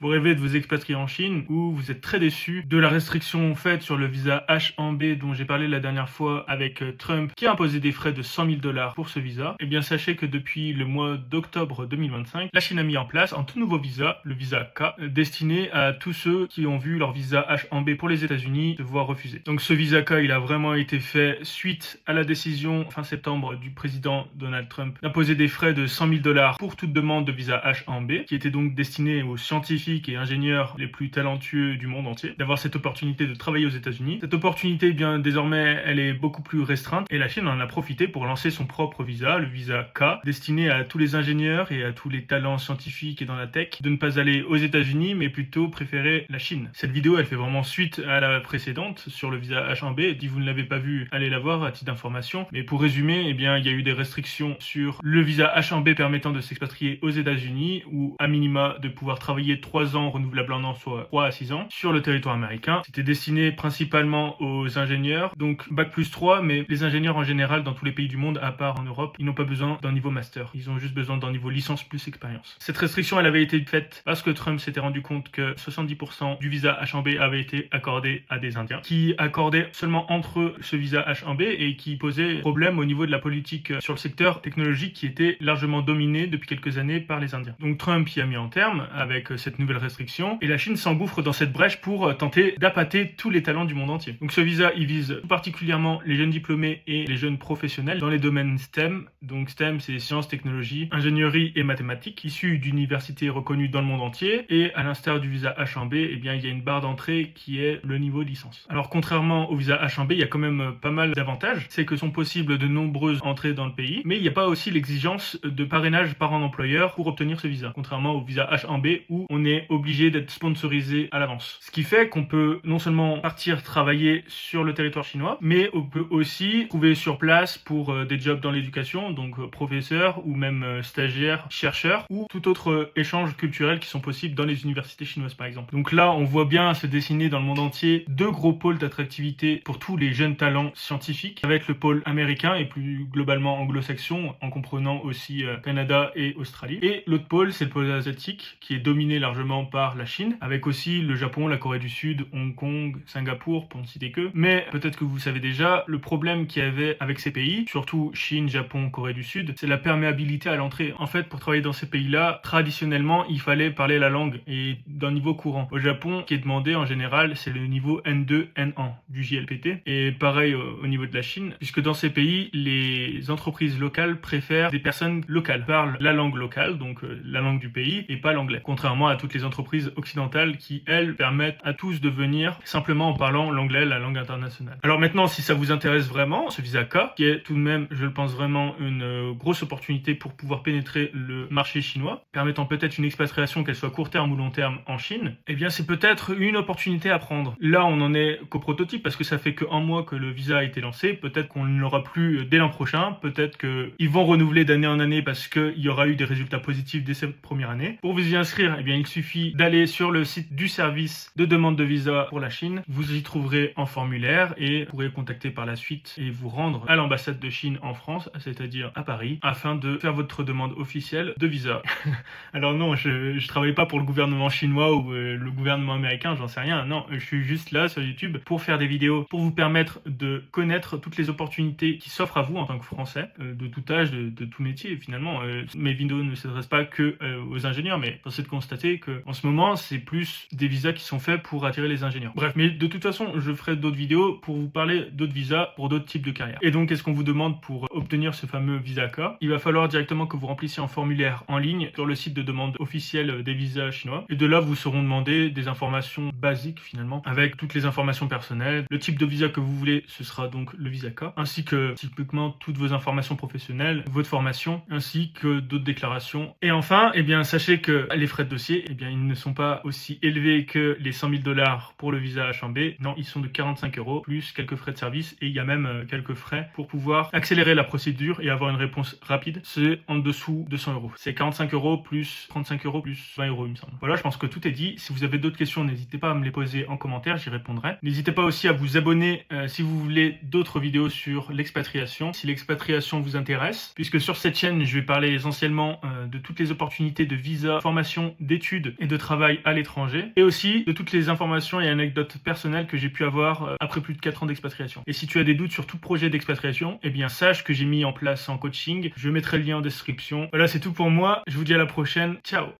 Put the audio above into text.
Vous rêvez de vous expatrier en Chine ou vous êtes très déçu de la restriction faite sur le visa H1B dont j'ai parlé la dernière fois avec Trump qui a imposé des frais de 100 000 $ pour ce visa. Eh bien sachez que depuis le mois d'octobre 2025, la Chine a mis en place un tout nouveau visa, le visa K, destiné à tous ceux qui ont vu leur visa H1B pour les États-Unis se voir refuser. Donc ce visa K, il a vraiment été fait suite à la décision fin septembre du président Donald Trump d'imposer des frais de 100 000 $ pour toute demande de visa H1B, qui était donc destiné aux scientifiques et ingénieurs les plus talentueux du monde entier, d'avoir cette opportunité de travailler aux États-Unis. Cette opportunité, eh bien désormais, elle est beaucoup plus restreinte et la Chine en a profité pour lancer son propre visa, le visa K, destiné à tous les ingénieurs et à tous les talents scientifiques et dans la tech de ne pas aller aux États-Unis mais plutôt préférer la Chine. Cette vidéo, elle fait vraiment suite à la précédente sur le visa H1B. Si vous ne l'avez pas vue, allez la voir à titre d'information. Mais pour résumer, eh bien il y a eu des restrictions sur le visa H1B permettant de s'expatrier aux États-Unis ou à minima de pouvoir travailler 3 ans renouvelables en an, soit 3 à 6 ans, sur le territoire américain. C'était destiné principalement aux ingénieurs, donc Bac+3, mais les ingénieurs en général dans tous les pays du monde, à part en Europe, ils n'ont pas besoin d'un niveau master. Ils ont juste besoin d'un niveau licence plus expérience. Cette restriction, elle avait été faite parce que Trump s'était rendu compte que 70% du visa H1B avait été accordé à des Indiens, qui accordaient seulement entre eux ce visa H1B et qui posait problème au niveau de la politique sur le secteur technologique qui était largement dominé depuis quelques années par les Indiens. Donc Trump y a mis en terme avec cette nouvelle restriction et la Chine s'engouffre dans cette brèche pour tenter d'appâter tous les talents du monde entier. Donc ce visa, il vise tout particulièrement les jeunes diplômés et les jeunes professionnels dans les domaines STEM. Donc STEM, c'est sciences, technologies, ingénierie et mathématiques, issus d'universités reconnues dans le monde entier. Et à l'instar du visa H1B, eh bien il y a une barre d'entrée qui est le niveau de licence. Alors contrairement au visa H1B, il y a quand même pas mal d'avantages. C'est que sont possibles de nombreuses entrées dans le pays, mais il n'y a pas aussi l'exigence de parrainage par un employeur pour obtenir ce visa. Contrairement au visa H1B où on est obligé d'être sponsorisé à l'avance. Ce qui fait qu'on peut non seulement partir travailler sur le territoire chinois, mais on peut aussi trouver sur place pour des jobs dans l'éducation, donc professeur ou même stagiaire, chercheur, ou tout autre échange culturel qui sont possibles dans les universités chinoises par exemple. Donc là, on voit bien se dessiner dans le monde entier deux gros pôles d'attractivité pour tous les jeunes talents scientifiques, avec le pôle américain et plus globalement anglo-saxon, en comprenant aussi Canada et Australie. Et l'autre pôle, c'est le pôle asiatique, qui est dominé largement par la Chine, avec aussi le Japon, la Corée du Sud, Hong Kong, Singapour, pour ne citer que. Mais peut-être que vous savez déjà, le problème qu'il y avait avec ces pays, surtout Chine, Japon, Corée du Sud, c'est la perméabilité à l'entrée. En fait, pour travailler dans ces pays-là, traditionnellement, il fallait parler la langue et d'un niveau courant. Au Japon, ce qui est demandé en général, c'est le niveau N2, N1 du JLPT. Et pareil au niveau de la Chine, puisque dans ces pays, les entreprises locales préfèrent des personnes locales, parlent la langue locale, donc la langue du pays, et pas l'anglais. Contrairement à toutes les entreprises occidentales qui, elles, permettent à tous de venir simplement en parlant l'anglais, la langue internationale. Alors maintenant, si ça vous intéresse vraiment, ce visa K, qui est tout de même, je le pense vraiment, une grosse opportunité pour pouvoir pénétrer le marché chinois, permettant peut-être une expatriation, qu'elle soit court terme ou long terme en Chine, eh bien c'est peut-être une opportunité à prendre. Là, on en est qu'au prototype, parce que ça fait qu'un mois que le visa a été lancé, peut-être qu'on ne l'aura plus dès l'an prochain, peut-être qu'ils vont renouveler d'année en année parce qu'il y aura eu des résultats positifs dès cette première année. Pour vous y inscrire, eh bien il suffit d'aller sur le site du service de demande de visa pour la Chine. Vous y trouverez un formulaire et vous pourrez contacter par la suite et vous rendre à l'ambassade de Chine en France, c'est-à-dire à Paris, afin de faire votre demande officielle de visa. Alors non, je travaille pas pour le gouvernement chinois ou le gouvernement américain, j'en sais rien. Non, je suis juste là sur YouTube pour faire des vidéos, pour vous permettre de connaître toutes les opportunités qui s'offrent à vous en tant que Français, de tout âge, de tout métier. Finalement, mes vidéos ne s'adressent pas que aux ingénieurs, mais force est de constater que en ce moment, c'est plus des visas qui sont faits pour attirer les ingénieurs. Bref, mais de toute façon, je ferai d'autres vidéos pour vous parler d'autres visas pour d'autres types de carrières. Et donc, qu'est-ce qu'on vous demande pour obtenir ce fameux visa K? Il va falloir directement que vous remplissiez un formulaire en ligne sur le site de demande officielle des visas chinois. Et de là, vous seront demandé des informations basiques finalement, avec toutes les informations personnelles. Le type de visa que vous voulez, ce sera donc le visa K, ainsi que typiquement toutes vos informations professionnelles, votre formation, ainsi que d'autres déclarations. Et enfin, eh bien, sachez que les frais de dossier, eh bien, ils ne sont pas aussi élevés que les 100 000 $ pour le visa H1B. Non, ils sont de 45 € plus quelques frais de service et il y a même quelques frais pour pouvoir accélérer la procédure et avoir une réponse rapide. C'est en dessous de 100 €. C'est 45 € plus 35 € plus 20 €, il me semble. Voilà, je pense que tout est dit. Si vous avez d'autres questions, n'hésitez pas à me les poser en commentaire, j'y répondrai. N'hésitez pas aussi à vous abonner si vous voulez d'autres vidéos sur l'expatriation, si l'expatriation vous intéresse, puisque sur cette chaîne, je vais parler essentiellement de toutes les opportunités de visa, formation, d'études d'études et de travail à l'étranger, et aussi de toutes les informations et anecdotes personnelles que j'ai pu avoir après plus de 4 ans d'expatriation. Et si tu as des doutes sur tout projet d'expatriation, eh bien sache que j'ai mis en place en coaching. Je mettrai le lien en description. Voilà, c'est tout pour moi. Je vous dis à la prochaine. Ciao!